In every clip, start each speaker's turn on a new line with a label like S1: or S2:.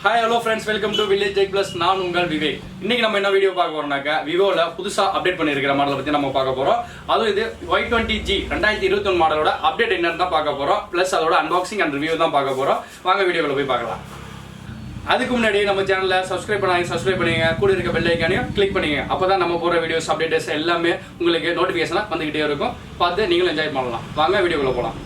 S1: Hi hello friends, welcome to Village Tech Plus. நான் உங்கள் விவேக். இன்னைக்கு நம்ம என்ன வீடியோ பார்க்க போறோம்னாக்க விவோல புதுசா அப்டேட் பண்ணியிருக்கிற மாடலை பத்தி நம்ம பார்க்க போறோம். அதுவும் இது y20g 2021 மாடலோட அப்டேட் என்னன்னு தான் பார்க்க போறோம். பிளஸ் அதோட அன்பாக்சிங் அண்ட் ரிவ்யூ தான் பார்க்க போறோம். வாங்க வீடியோக்குள்ள போய் பார்க்கலாம். அதுக்கு முன்னாடி நம்ம சேனலை சப்ஸ்கிரைப் பண்ணுங்க, கூட இருக்க பெல் ஐகானையும் கிளிக் பண்ணுங்க. அப்பதான் நம்ம போற வீடியோஸ் அப்டேட்ஸ் எல்லாமே உங்களுக்கு நோட்டிஃபிகேஷனா வந்துகிட்டே இருக்கும். பார்த்து நீங்களும் என்ஜாய் பண்ணலாம். வாங்க வீடியோக்குள்ள போலாம்.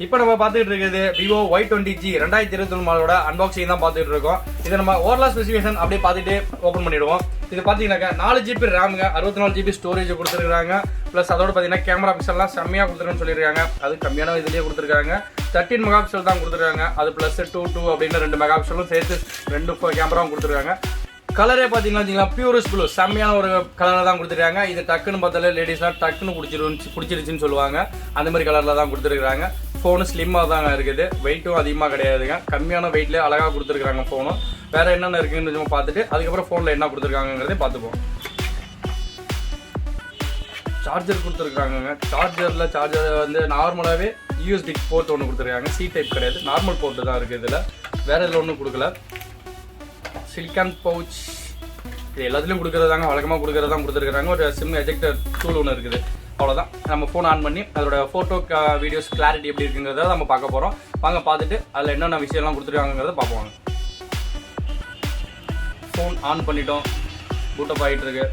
S1: இப்போ நம்ம பார்த்துட்டு இருக்கிறது vivo y20g 2021 மாடலோட அன்பாக்சிங் தான் பார்த்துட்டு இருக்கோம். இதை நம்ம ஓவரால் ஸ்பெசிஃபிகேஷன் அப்படியே பார்த்துட்டு ஓப்பன் பண்ணிடுவோம். இது பார்த்தீங்கன்னாக்கா 4GB ரேமுங்க, 64GB ஸ்டோரேஜ் கொடுத்துருக்காங்க. ப்ளஸ் அதோட பார்த்தீங்கன்னா கேமரா பிக்சல்லாம் செம்மையாக கொடுத்துருக்குன்னு சொல்லியிருக்காங்க. அது கம்மியான இதுலேயே கொடுத்துருக்காங்க. 13 மெகா பிக்சல் தான் கொடுத்துருக்காங்க. அது ப்ளஸ் 2 அப்படின்னு 2 மெகா பிக்சலும் சேர்த்து 2 கேமராவும் கொடுத்துருக்காங்க. கலரே பார்த்தீங்கன்னா பியூரஸ் ப்ளூ செம்மையான ஒரு கலரில் தான் கொடுத்துருக்காங்க. இது டக்குன்னு பார்த்தாலே லேடிஸ்லாம் டக்குன்னு பிடிச்சிருச்சுன்னு சொல்லுவாங்க. அந்த மாதிரி கலரில் தான் கொடுத்துருக்காங்க. ஃபோனு ஸ்லிம்மாக தாங்க இருக்குது, வெயிட்டும் அதிகமாக கிடையாதுங்க. கம்மியான வெயிட்லேயே அழகாக கொடுத்துருக்காங்க ஃபோனும். வேறு என்னென்ன இருக்குன்னு பார்த்துட்டு அதுக்கப்புறம் ஃபோனில் என்ன கொடுத்துருக்காங்கிறதே பார்த்துப்போம். சார்ஜர் கொடுத்துருக்காங்க. சார்ஜர் வந்து நார்மலாகவே யூஎஸ்பி போர்ட் ஒன்று கொடுத்துருக்காங்க. சி டைப் கிடையாது, நார்மல் போர்ட்டு தான் இருக்குது. இதில் வேறு இதில் ஒன்றும் கொடுக்கல. சிலிக்கான் பவுச் இது எல்லாத்துலேயும் கொடுக்குறதாங்க, வழக்கமாக கொடுக்குறதான் கொடுத்துருக்காங்க. ஒரு சிம் எஜெக்டர் டூல் ஒன்று இருக்குது, அவ்வளோதான். நம்ம ஃபோன் ஆன் பண்ணி அதோட ஃபோட்டோ வீடியோஸ் கிளாரிட்டி எப்படி இருக்குங்கிறத நம்ம பார்க்க போகிறோம். வாங்க பார்த்துட்டு அதில் என்னென்ன விஷயம்லாம் கொடுத்துருக்காங்கிறத பார்ப்போம். ஃபோன் ஆன் பண்ணிட்டோம், பூட்டப் ஆகிட்டு இருக்கு.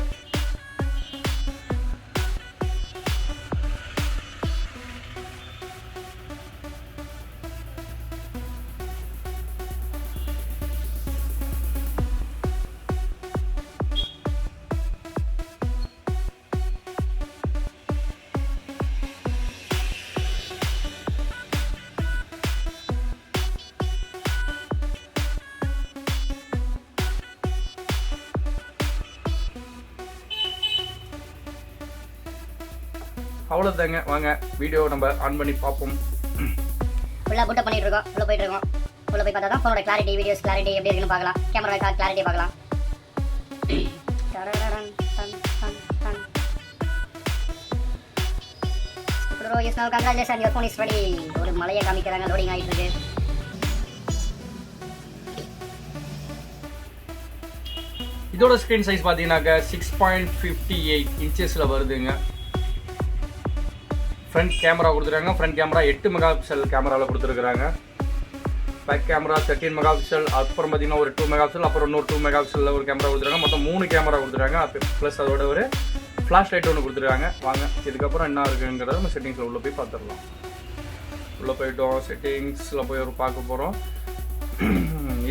S1: அவ்வளோதாங்க, வாங்க வீடியோ நம்ம ஆன் பண்ணி பார்ப்போம்.
S2: ஃபுல்லாக பூட்டப் பண்ணிட்டு இருக்கோம். உள்ள போயிட்டு இருக்கோம். உள்ள போய் பார்த்தா தான் ஃபோனோட கிளாரிட்டி, வீடியோஸ் கிளாரிட்டி எப்படி இருக்குன்னு பார்க்கலாம். கேமரா கிளாரிட்டி பார்க்கலாம். Bro, yes now congratulations, your phone is ready. ஒரு மலையை காமிக்கிறாங்க, லோடிங் ஆயிட்டு இருக்கு.
S1: இதோட ஸ்கிரீன் சைஸ் பார்த்தீங்கன்னாக்க 6.58 இன்ச்சஸில் வருதுங்க. ஃப்ரண்ட் கேமரா கொடுத்துருக்காங்க. ஃப்ரண்ட் கேமரா 8 மெகா பிக்சல் கேமராவில் கொடுத்துருக்காங்க. பேக் கேமரா 13 மெகா பிக்சல், அப்புறம் பார்த்தீங்கன்னா ஒரு 2 மெகா பிக்சல், அப்புறம் இன்னொரு 2 மெகா பிக்சலில் ஒரு கேமரா கொடுத்துருக்காங்க. மொத்தம் 3 கேமரா கொடுத்துருக்காங்க. ப்ளஸ் அதோட ஒரு ஃப்ளாஷ் லைட் ஒன்று கொடுத்துருக்காங்க. வாங்க இதுக்கப்புறம் என்ன இருக்குங்கிறத நம்ம செட்டிங்ஸில் உள்ளே போய் பார்த்துடலாம். உள்ளே போயிட்டோம், செட்டிங்ஸில் போய் ஒரு பார்க்க போகிறோம்.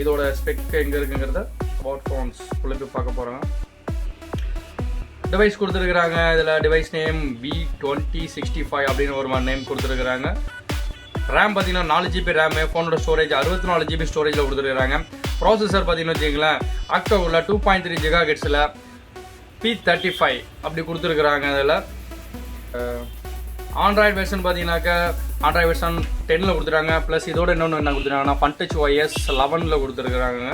S1: இதோட ஸ்பெக் எங்கே இருக்குங்கிறத அபவுட் ஃபோன்ஸ் உள்ளே போய் பார்க்க போகிறோங்க. டிவைஸ் கொடுத்துருக்குறாங்க. இதில் டிவைஸ் நேம் V2065 அப்படின்னு ஒரு நேம் கொடுத்துருக்குறாங்க. ரேம் பார்த்தீங்கன்னா 4GB ரேமு, ஃபோனோட ஸ்டோரேஜ் 64GB ஸ்டோரேஜில் கொடுத்துருக்குறாங்க. ப்ராசஸர் பார்த்தீங்கன்னு வச்சுங்களேன், OCTO 2.3 GHz P35 அப்படி கொடுத்துருக்குறாங்க. அதில் ஆண்ட்ராய்டு வெர்ஷன் பார்த்தீங்கன்னாக்கா ஆண்ட்ராய்டு வெர்ஷன் 10 கொடுத்துருக்காங்க. ப்ளஸ் இதோட இன்னொன்று என்ன கொடுத்துருக்காங்கன்னா FunTouch OS 11 கொடுத்துருக்குறாங்க.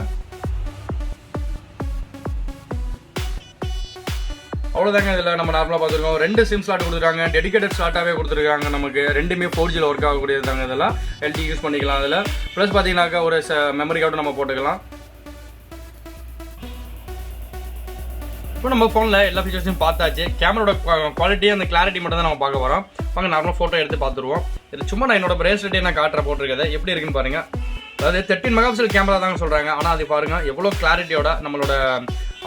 S1: அவ்வளோதாங்க. இதில் நம்ம நார்மலாக பார்த்துருக்கோம். 2 சிம் ஸ்லாட் கொடுத்துருக்காங்க. டெடிகேட்டட் ஸ்லாட்டாகவே கொடுத்துருக்காங்க. நமக்கு ரெண்டுமே 4Gயில் ஒர்க் ஆகக்கூடியதாங்க. இதெல்லாம் LTE யூஸ் பண்ணிக்கலாம். அதில் ப்ளஸ் பார்த்தீங்கன்னாக்கா ஒரு மெமரி கார்டும் நம்ம போட்டுக்கலாம். இப்போ நம்ம ஃபோனில் எல்லா ஃபீச்சர்ஸையும் பார்த்தாச்சு. கேமரோட குவாலிட்டி அந்த கிளாரிட்டி மட்டும் தான் நம்ம பார்க்க போகிறோம். வாங்க நார்மலாக ஃபோட்டோ எடுத்து பார்த்துருவோம். இது சும்மா நான் என்னோட பிரேஸ்லெட்டே நான் காட்டுற போட்டிருக்கேன், எப்படி இருக்குன்னு பாருங்கள். அதாவது 13 மெகா பிக்சல் கேமரா தாங்க சொல்கிறாங்க. ஆனால் அது பாருங்கள் எவ்வளோ கிளாரிட்டியோட நம்மளோட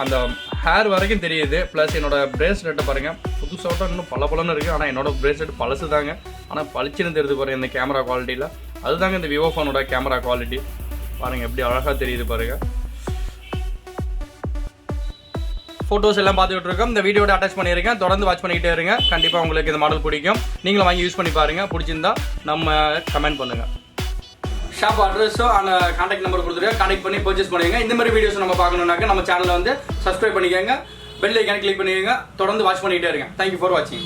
S1: அந்த ஹேர் வரைக்கும் தெரியுது. ப்ளஸ் என்னோட பிரேஸ்லெட்டை பாருங்கள், புதுசாக இன்னும் பலன்னு இருக்குது. ஆனால் என்னோட பிரேஸ்லெட் பழசு தாங்க, ஆனால் பளிச்சுன்னு தெரியுது பாருங்கள் இந்த கேமரா குவாலிட்டியில். அதுதாங்க இந்த விவோ ஃபோனோட கேமரா குவாலிட்டி. பாருங்கள் எப்படி அழகாக தெரியுது பாருங்கள். ஃபோட்டோஸ் எல்லாம் பார்த்துக்கிட்டு இருக்கோம். இந்த வீடியோட அட்டாச் பண்ணியிருக்கேன். தொடர்ந்து வாட்ச் பண்ணிக்கிட்டே இருங்க. கண்டிப்பாக உங்களுக்கு இந்த மாடல் பிடிக்கும். நீங்களும் வாங்கி யூஸ் பண்ணி பாருங்கள். பிடிச்சிருந்தா நம்ம கமெண்ட் பண்ணுங்கள். ஷாப் அட்ரஸோ அந்த கான்டாக்ட் நம்பர் கொடுத்துருக்கேன், கான்டாக்ட் பண்ணி பர்ச்சேஸ் பண்ணுங்க. இந்த மாதிரி வீடியோஸ் நம்ம பார்க்கணுன்னாக்க நம்ம சேனலை வந்து சப்ஸ்கிரைப் பண்ணிக்கோங்க, பெல் ஐக்கானை கிளிக் பண்ணிக்கோங்க. தொடர்ந்து வாட்ச் பண்ணிக்கிட்டே இருங்க. தேங்க்யூ ஃபார் வாட்சிங்.